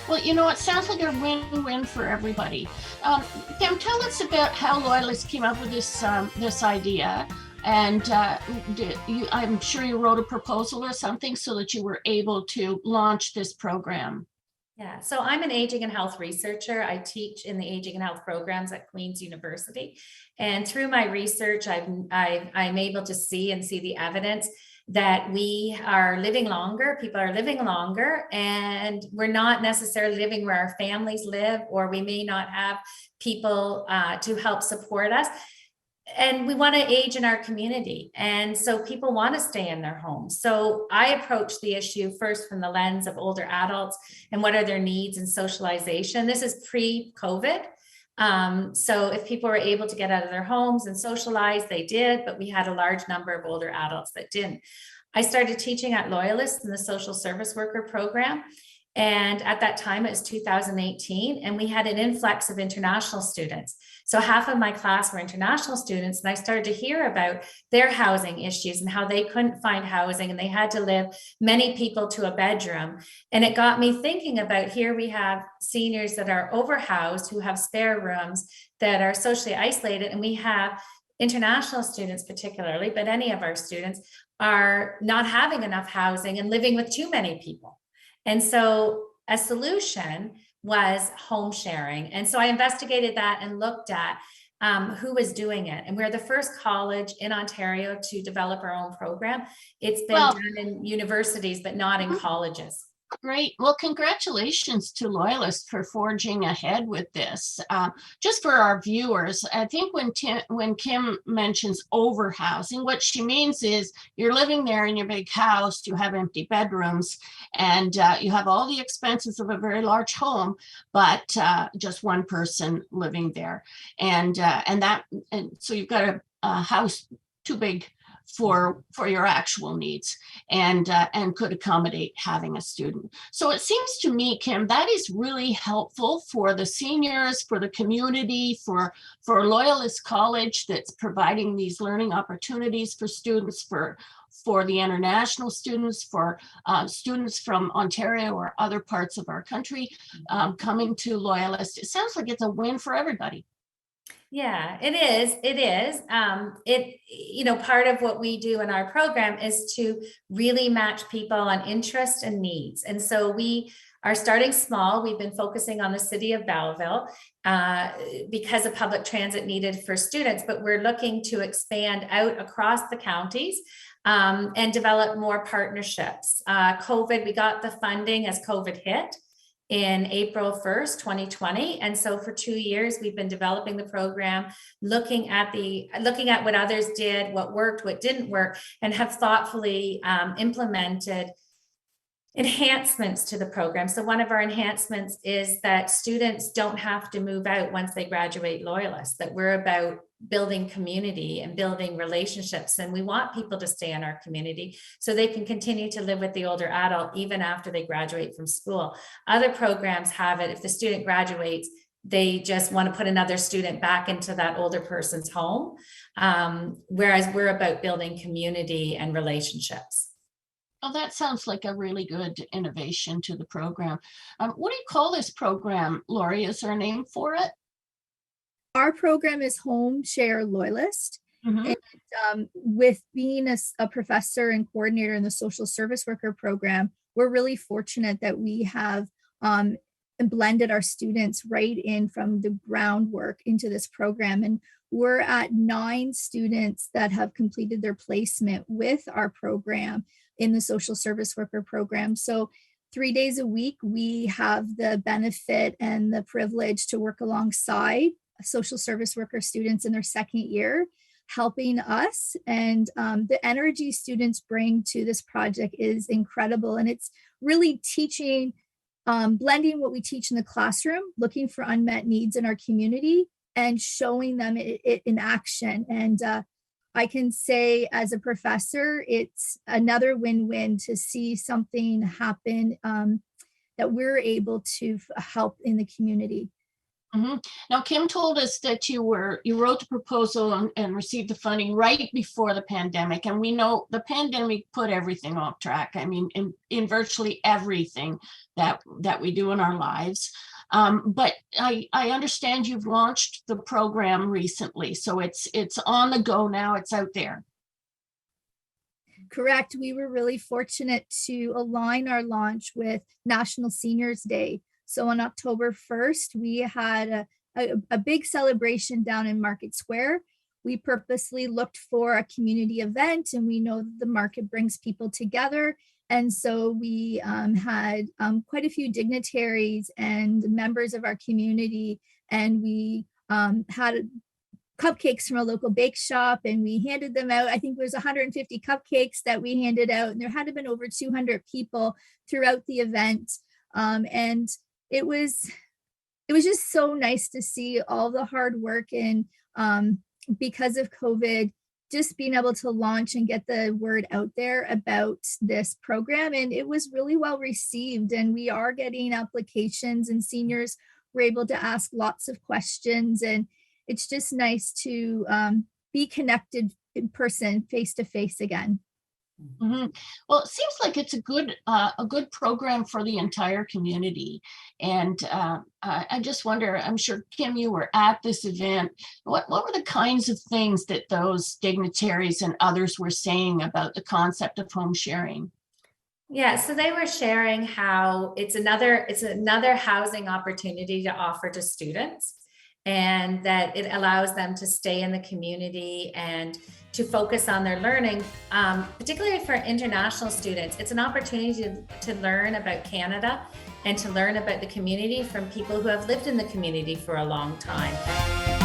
Well, it sounds like a win-win for everybody. Kim, tell us about how Loyalist came up with this idea. And I'm sure you wrote a proposal or something so that you were able to launch this program. Yeah, so I'm an aging and health researcher. I teach in the aging and health programs at Queen's University. And through my research, I'm able to see the evidence that we are living longer, people are living longer, and we're not necessarily living where our families live, or we may not have people to help support us. And we want to age in our community. And so people want to stay in their homes. So I approach the issue first from the lens of older adults and what are their needs and socialization. This is pre-COVID. So if people were able to get out of their homes and socialize, they did, but we had a large number of older adults that didn't. I started teaching at Loyalist in the social service worker program. And at that time, it was 2018, and we had an influx of international students. So half of my class were international students, and I started to hear about their housing issues and how they couldn't find housing and they had to live many people to a bedroom. And it got me thinking about, here we have seniors that are overhoused, who have spare rooms, that are socially isolated, and we have international students particularly, but any of our students are not having enough housing and living with too many people. And so a solution was home sharing. And so I investigated that and looked at who was doing it. And we're the first college in Ontario to develop our own program. It's been done in universities, but not in colleges. Great. Well, congratulations to Loyalist for forging ahead with this. Just for our viewers, I think when Kim mentions overhousing, what she means is you're living there in your big house, you have empty bedrooms, and you have all the expenses of a very large home, but just one person living there. And so you've got a house too big for your actual needs, and could accommodate having a student. So it seems to me, Kim, that is really helpful for the seniors, for the community, for Loyalist College, that's providing these learning opportunities for students, for the international students, for students from Ontario or other parts of our country coming to Loyalist. It sounds like it's a win for everybody. Yeah, it is. It is. Part of what we do in our program is to really match people on interest and needs. And so we are starting small. We've been focusing on the city of Belleville because of public transit needed for students, but we're looking to expand out across the counties and develop more partnerships. We got the funding as COVID hit in April 1st, 2020. And so for 2 years, we've been developing the program, looking at what others did, what worked, what didn't work, and have thoughtfully implemented enhancements to the program. So one of our enhancements is that students don't have to move out once they graduate Loyalist, that we're about building community and building relationships. And we want people to stay in our community so they can continue to live with the older adult even after they graduate from school. Other programs have it, if the student graduates, they just want to put another student back into that older person's home. Whereas we're about building community and relationships. Oh, that sounds like a really good innovation to the program. What do you call this program, Lori? Is there a name for it? Our program is Home Share Loyalist. Mm-hmm. And with being a professor and coordinator in the social service worker program, we're really fortunate that we have blended our students right in from the groundwork into this program. And we're at 9 students that have completed their placement with our program in the social service worker program. So 3 days a week, we have the benefit and the privilege to work alongside social service worker students in their second year, helping us. And the energy students bring to this project is incredible. And it's really teaching, blending what we teach in the classroom, looking for unmet needs in our community and showing them it in action. And I can say as a professor, it's another win-win to see something happen that we're able to help in the community. Mhm. Now, Kim told us that you wrote the proposal and received the funding right before the pandemic, and we know the pandemic put everything off track. I mean, in virtually everything that we do in our lives. But I understand you've launched the program recently, so it's on the go now. It's out there. Correct. We were really fortunate to align our launch with National Seniors Day. So on October 1st, we had a big celebration down in Market Square. We purposely looked for a community event, and we know that the market brings people together. And so we had quite a few dignitaries and members of our community, and we had cupcakes from a local bake shop, and we handed them out. I think there was 150 cupcakes that we handed out, and there had to been over 200 people throughout the event. And it was just so nice to see all the hard work, and because of COVID, just being able to launch and get the word out there about this program. And it was really well received, and we are getting applications, and seniors were able to ask lots of questions. And it's just nice to be connected in person, face to face again. Mhm. Well, it seems like it's a good program for the entire community. And I just wonder, I'm sure, Kim, you were at this event. What were the kinds of things that those dignitaries and others were saying about the concept of home sharing? Yeah, so they were sharing how it's another housing opportunity to offer to students, and that it allows them to stay in the community and to focus on their learning, particularly for international students. It's an opportunity to learn about Canada and to learn about the community from people who have lived in the community for a long time.